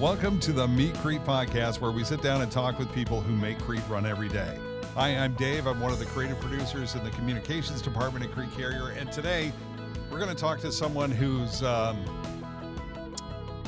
Welcome to the Meet Crete podcast, where we sit down and talk with people who make Crete run every day. Hi, I'm Dave. I'm one of the creative producers in the communications department at Crete Carrier. And today we're going to talk to someone who's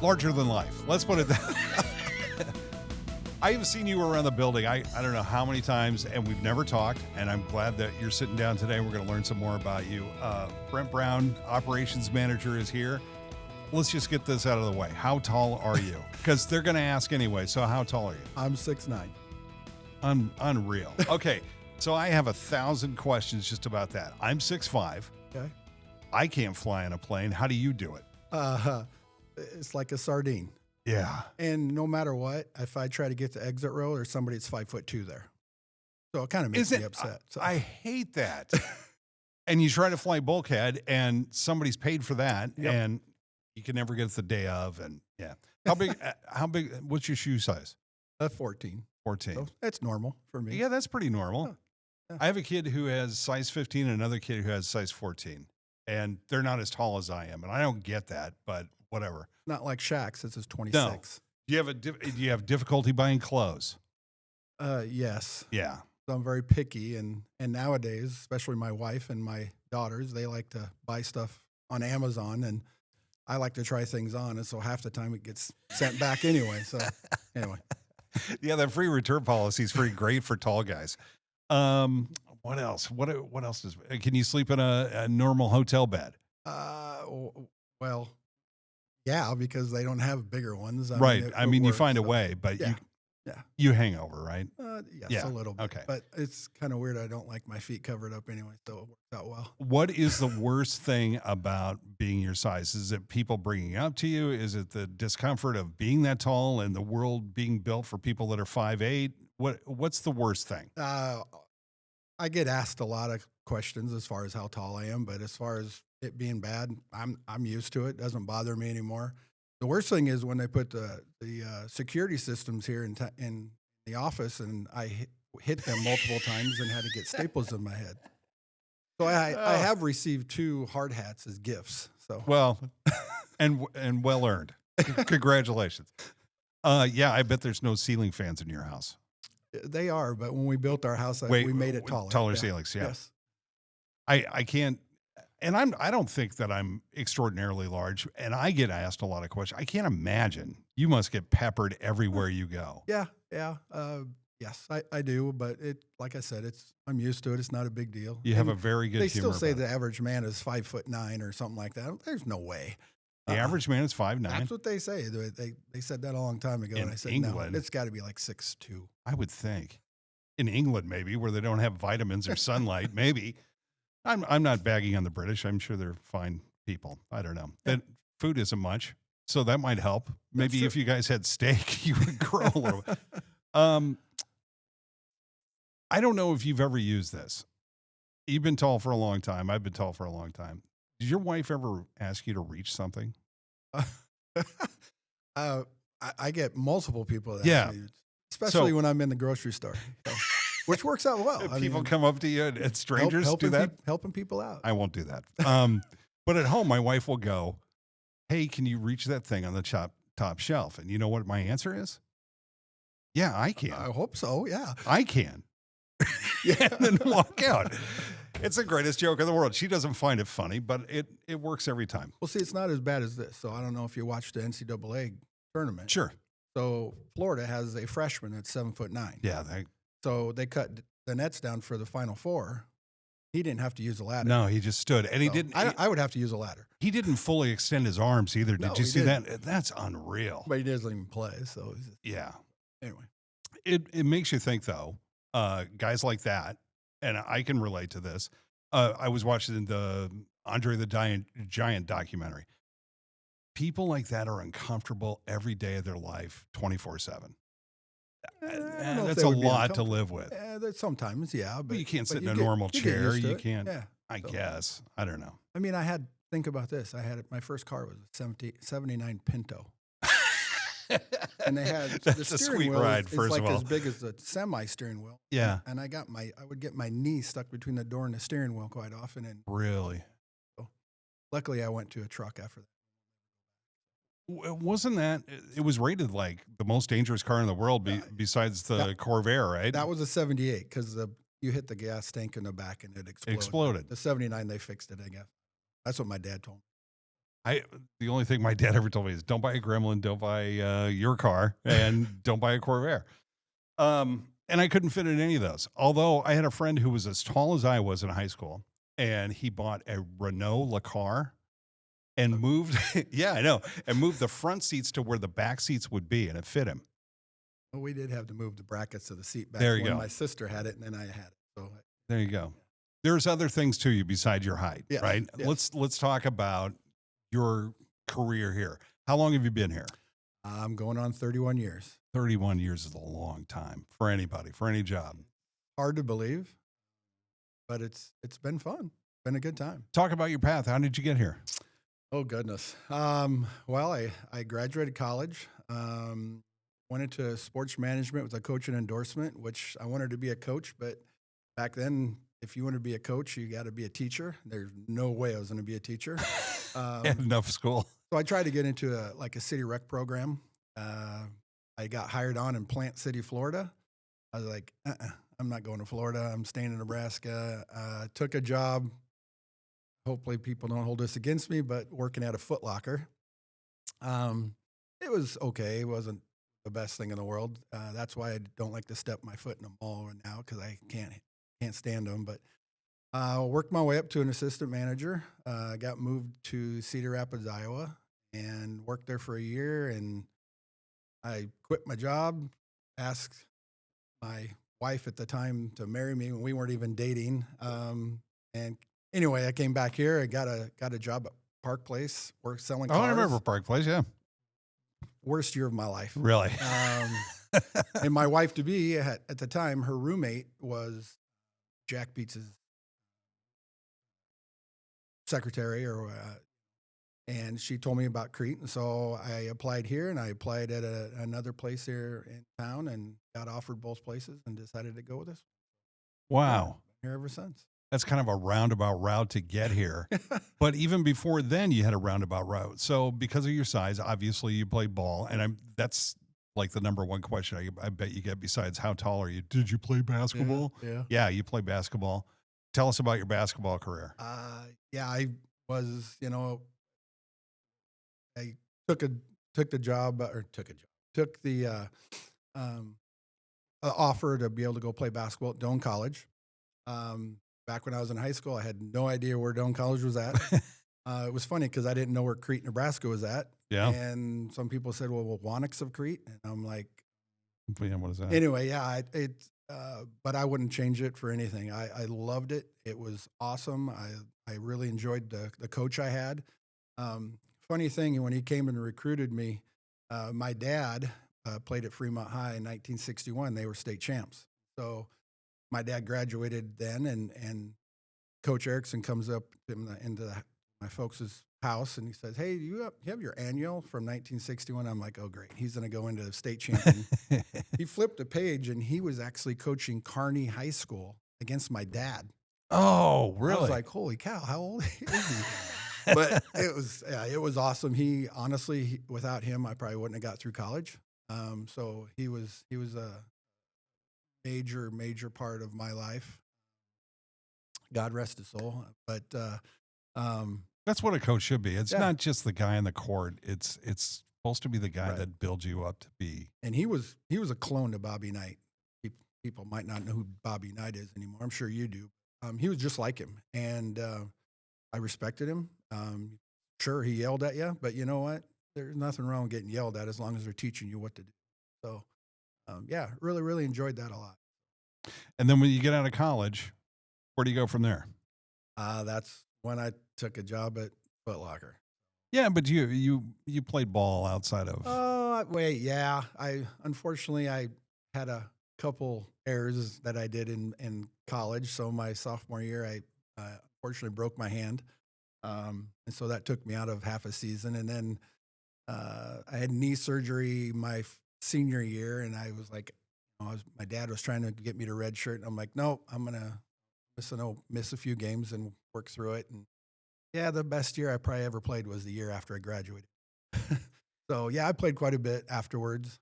larger than life. Let's put it that way. I have seen you around the building. I don't know how many times, and we've never talked. And I'm glad that you're sitting down today. We're going to learn some more about you. Brent Brown, operations manager, is here. Let's just get this out of the way. How tall are you? Because they're going to ask anyway. So how tall are you? I'm 6'9". Unreal. Okay, so I have 1,000 questions just about that. I'm 6'5". Okay. I can't fly on a plane. How do you do it? It's like a sardine. Yeah. And no matter what, if I try to get to exit row, there's somebody that's 5'2" there. So it kind of makes me upset. So. I hate that. And you try to fly bulkhead, and somebody's paid for that, and you can never get the day of. And yeah, how big? What's your shoe size? 14. 14. So that's normal for me. Yeah, that's pretty normal. Yeah. I have a kid who has size 15 and another kid who has size 14, and they're not as tall as I am, and I don't get that, but whatever. Not like Shaq's. This is 26. No. Do you have difficulty buying clothes? Yes. Yeah. So I'm very picky, and nowadays, especially my wife and my daughters, they like to buy stuff on Amazon, and I like to try things on, and so half the time it gets sent back anyway. So anyway. Yeah, that free return policy is pretty great for tall guys. What else? What else can you sleep in a normal hotel bed? Well, yeah, because they don't have bigger ones. I mean, you find a way, but you hang over, right? Yes, a little bit. Okay. But it's kind of weird. I don't like my feet covered up anyway, so it works out well. What is the worst thing about being your size? Is it people bringing it up to you? Is it the discomfort of being that tall and the world being built for people that are 5'8"? What's the worst thing? I get asked a lot of questions as far as how tall I am, but as far as it being bad, I'm used to it. It doesn't bother me anymore. The worst thing is when they put the security systems here in the office, and I hit them multiple times and had to get staples in my head. So I have received 2 hard hats as gifts. So well, and well earned. Congratulations. Yeah, I bet there's no ceiling fans in your house. They are, but when we built our house, we made it taller. Taller ceilings, yeah. Yes. I can't. And I don't think that I'm extraordinarily large, and I get asked a lot of questions. I can't imagine. You must get peppered everywhere you go. Yeah. Yes, I do, but like I said, I'm used to it. It's not a big deal. You have a very good humor. They still say the average man is 5'9" or something like that. There's no way. The average man is 5'9". That's what they say. They said that a long time ago, and I said, England, no, it's got to be like 6'2". I would think. In England, maybe, where they don't have vitamins or sunlight, maybe. I'm not bagging on the British. I'm sure they're fine people. I don't know. That food isn't much, so that might help. Maybe if you guys had steak, you would grow a little bit. I don't know if you've ever used this. You've been tall for a long time. I've been tall for a long time. Did your wife ever ask you to reach something? I get multiple people that ask me, especially when I'm in the grocery store. So. Which works out well. People come up to you and strangers do that? Helping people out. I won't do that. But at home, my wife will go, hey, can you reach that thing on the top shelf? And you know what my answer is? Yeah, I can. I hope so, yeah. I can. And then walk out. It's the greatest joke in the world. She doesn't find it funny, but it works every time. Well, see, it's not as bad as this. So I don't know if you watched the NCAA tournament. Sure. So Florida has a freshman that's 7'9". Yeah, so they cut the nets down for the Final Four. He didn't have to use a ladder. No, he just stood. And he didn't. I would have to use a ladder. He didn't fully extend his arms either. Did you see that? That's unreal. But he doesn't even play. So yeah. Anyway. It makes you think, though, guys like that, and I can relate to this. I was watching the Andre the Giant documentary. People like that are uncomfortable every day of their life, 24/7. That's a lot to live with. Sometimes, yeah. But you can't sit in a normal chair. You can't. Yeah. I guess. I don't know. I mean, think about this. My first car was a 79 Pinto. And they had That's a sweet ride, first of all. It's like as big as the semi steering wheel. Yeah. And I would get my knee stuck between the door and the steering wheel quite often. And really? So luckily I went to a truck after that. Wasn't that it was rated like the most dangerous car in the world besides the That Corvair, right? that was a 78 because you hit the gas tank in the back and it exploded. Exploded. The 79, they fixed it, I guess. That's what my dad told me. The only thing my dad ever told me is don't buy a Gremlin, don't buy your car, and don't buy a Corvair. And I couldn't fit in any of those. Although I had a friend who was as tall as I was in high school, and he bought a Renault Le and moved, yeah, I know, and moved the front seats to where the back seats would be, and it fit him. Well, we did have to move the brackets of the seat back There you when go. my sister had it, and then I had it. So There you go. There's other things to you besides your height, Yes, right? yes. Let's talk about your career here. How long have you been here? I'm going on 31 years. 31 years is a long time for anybody, for any job. Hard to believe, but it's been fun. Been a good time. Talk about your path. How did you get here? Oh goodness. Well, I graduated college. Went into sports management with a coaching endorsement, which I wanted to be a coach, but back then, if you want to be a coach, you got to be a teacher. There's no way I was going to be a teacher. Enough school. So I tried to get into a city rec program. I got hired on in Plant City, Florida. I was like, I'm not going to Florida. I'm staying in Nebraska. Took a job. Hopefully people don't hold this against me, but working at a Foot Locker. It was okay. It wasn't the best thing in the world. That's why I don't like to step my foot in a mall now because I can't stand them. But worked my way up to an assistant manager. Got moved to Cedar Rapids, Iowa, and worked there for a year. And I quit my job, asked my wife at the time to marry me when we weren't even dating. And anyway, I came back here. I got a job at Park Place, worked selling cars. Oh, I remember Park Place, yeah. Worst year of my life. Really? And my wife to be at the time, her roommate was Jack Beats's secretary, and she told me about Crete, and so I applied here, and I applied at another place here in town, and got offered both places, and decided to go with this. Wow. Been here ever since. That's kind of a roundabout route to get here. But even before then, you had a roundabout route. So because of your size, obviously you played ball. And that's like the number one question I bet you get besides how tall are you? Did you play basketball? Yeah, you play basketball. Tell us about your basketball career. Yeah, I was, I took the offer to be able to go play basketball at Doane College. Back when I was in high school, I had no idea where Doane College was at. It was funny because I didn't know where Crete, Nebraska was at. Yeah. And some people said, well, Wannix of Crete. And I'm like, yeah, what is that? Anyway, yeah, but I wouldn't change it for anything. I loved it. It was awesome. I really enjoyed the coach I had. Funny thing, when he came and recruited me, my dad played at Fremont High in 1961. They were state champs. So my dad graduated then, and Coach Erickson comes up into my folks' house, and he says, hey, you have your annual from 1961? I'm like, oh, great. He's going to go into the state champion. He flipped a page, and he was actually coaching Kearney High School against my dad. Oh, really? I was like, holy cow, how old is he? But it was awesome. He honestly, without him, I probably wouldn't have got through college. So he was a major part of my life. God rest his soul. But that's what a coach should be. It's Yeah. not just the guy on the court. It's supposed to be the guy Right. that builds you up to be. and he was a clone to Bobby Knight. People might not know who Bobby Knight is anymore. I'm sure you do. He was just like him, and I respected him. Sure, he yelled at you, but you know what? There's nothing wrong with getting yelled at as long as they're teaching you what to do. So, yeah, really enjoyed that a lot. And then when you get out of college, where do you go from there? That's when I took a job at Foot Locker. Yeah, but you played ball outside of. Oh, wait, yeah. Unfortunately I had a couple errors that I did in college. So my sophomore year, I unfortunately broke my hand, and so that took me out of half a season. And then I had knee surgery my senior year, and I was like, my dad was trying to get me to redshirt, and I'm like, no, I'm gonna miss a few games and work through it. And yeah, the best year I probably ever played was the year after I graduated. So yeah, I played quite a bit afterwards.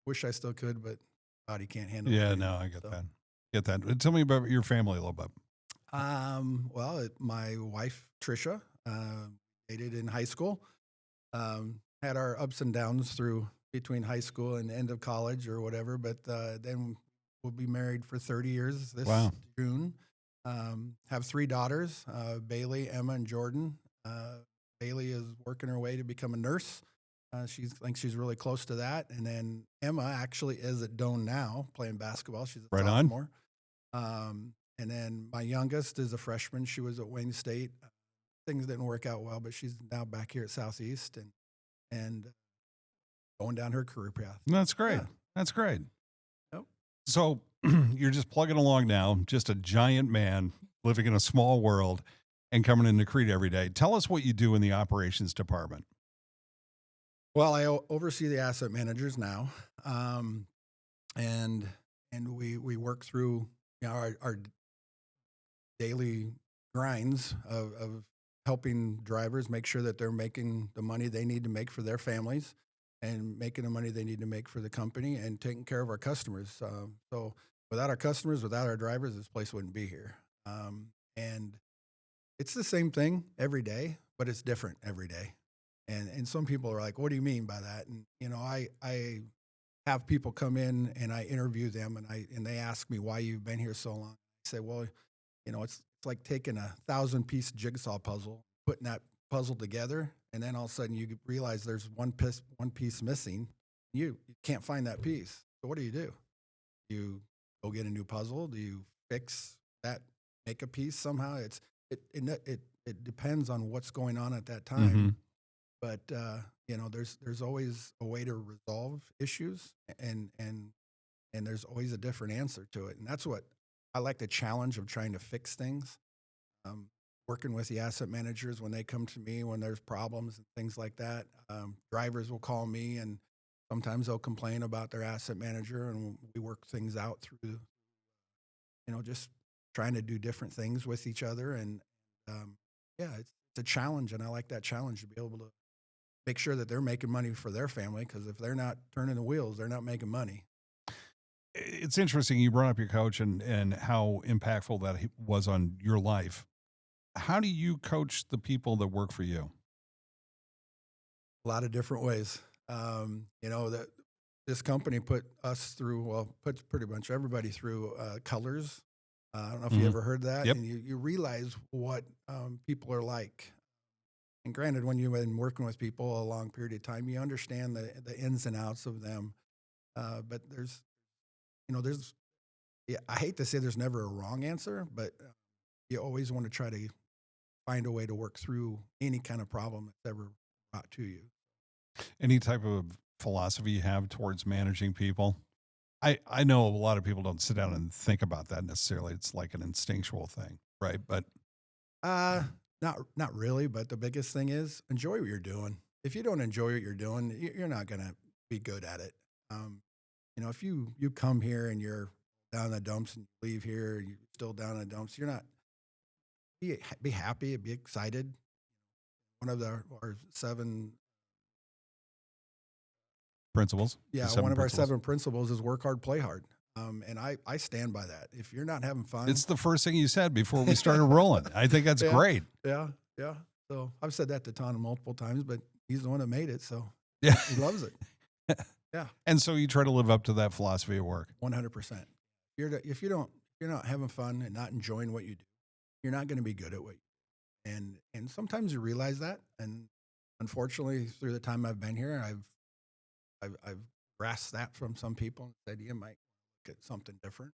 Wish I still could, but body can't handle it Yeah, no, anymore. I get So, that. Get that. Tell me about your family a little bit. my wife Trisha dated in high school. Had our ups and downs through between high school and end of college or whatever, but then we'll be married for 30 years this Wow. June. Have three daughters, Bailey, Emma, and Jordan. Bailey is working her way to become a nurse. She thinks she's really close to that. And then Emma actually is at Doane now playing basketball. She's a Right on. sophomore. And then my youngest is a freshman. She was at Wayne State. Things didn't work out well, but she's now back here at Southeast and going down her career path. That's great. Yeah. That's great. Yep. So you're just plugging along now, just a giant man living in a small world and coming into Crete every day. Tell us what you do in the operations department. Well, I oversee the asset managers now, and we work through our daily grinds of helping drivers make sure that they're making the money they need to make for their families and making the money they need to make for the company and taking care of our customers. So without our customers, without our drivers, this place wouldn't be here. And it's the same thing every day, but it's different every day. And some people are like, what do you mean by that? And, I have people come in and I interview them and they ask me why you've been here so long. I say, well, it's like taking 1,000-piece jigsaw puzzle, putting that puzzle together, and then all of a sudden you realize there's one piece missing. You can't find that piece. So what do? You go get a new puzzle? Do you fix that, make a piece somehow? It depends on what's going on at that time. Mm-hmm. But there's always a way to resolve issues, and there's always a different answer to it, and that's what I like, the challenge of trying to fix things. Working with the asset managers when they come to me when there's problems and things like that. Drivers will call me and sometimes they'll complain about their asset manager, and we work things out through, just trying to do different things with each other. And it's a challenge, and I like that challenge to be able to make sure that they're making money for their family, because if they're not turning the wheels, they're not making money. It's interesting. You brought up your coach and how impactful that he was on your life. How do you coach the people that work for you? A lot of different ways. That this company puts pretty much everybody through colors. I don't know if you ever heard that. Yep. And you realize what people are like. And granted, when you've been working with people a long period of time, you understand the ins and outs of them. But I hate to say there's never a wrong answer, but you always want to try to find a way to work through any kind of problem that's ever brought to you. Any type of philosophy you have towards managing people? I know a lot of people don't sit down and think about that necessarily. It's like an instinctual thing, right? But not really. But the biggest thing is enjoy what you're doing. If you don't enjoy what you're doing, you're not going to be good at it. If you come here and you're down in the dumps and you leave here and you're still down in the dumps, you're not. Be happy, be excited. One of our 7 principles. Yeah, one of our 7 principles is work hard, play hard. And I stand by that. If you're not having fun. It's the first thing you said before we started rolling. I think that's great. Yeah. So I've said that to Ton multiple times, but he's the one that made it. So yeah, he loves it. Yeah. And so you try to live up to that philosophy at work. 100%. If you're not having fun and not enjoying what you do, you're not going to be good at what you do. And sometimes you realize that. And unfortunately, through the time I've been here, I've grasped that from some people and said, you might look at something different.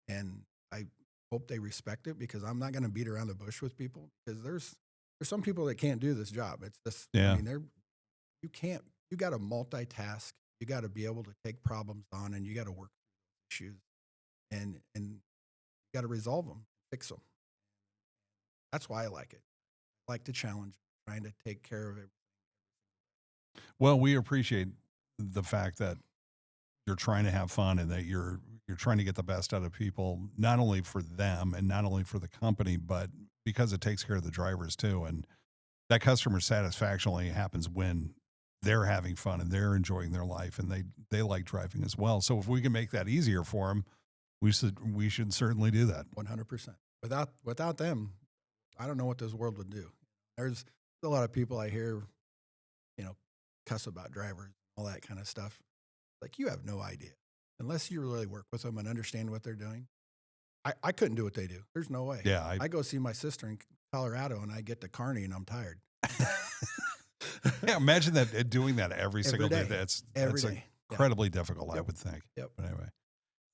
And I hope they respect it, because I'm not going to beat around the bush with people, because there's some people that can't do this job. It's just, you got to multitask. You got to be able to take problems on, and you got to work through issues, and you got to resolve them, fix them. That's why I like it. I like the challenge, trying to take care of it. Well, we appreciate the fact that you're trying to have fun and that you're trying to get the best out of people, not only for them and not only for the company, but because it takes care of the drivers too. And that customer satisfaction only happens when they're having fun and they're enjoying their life and they like driving as well. So if we can make that easier for them, we should certainly do that. 100%. Without them, I don't know what this world would do. There's a lot of people I hear, cuss about drivers, all that kind of stuff. Like, you have no idea. Unless you really work with them and understand what they're doing. I couldn't do what they do. There's no way. Yeah. I go see my sister in Colorado and I get to Kearney and I'm tired. Yeah, imagine that doing that every single day. That's day. incredibly difficult, Yep. I would think. Yep. But anyway,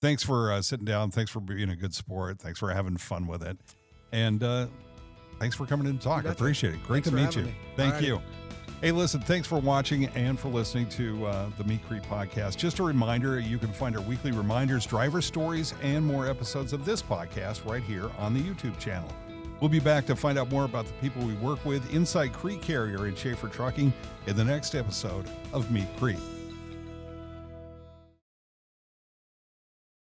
thanks for sitting down. Thanks for being a good sport. Thanks for having fun with it. And thanks for coming in to talk. I appreciate it. Great to meet you. Thank you. Hey, listen, thanks for watching and for listening to the Meet Crete podcast. Just a reminder, you can find our weekly reminders, driver stories, and more episodes of this podcast right here on the YouTube channel. We'll be back to find out more about the people we work with inside Crete Carrier and Schaefer Trucking in the next episode of Meet Crete.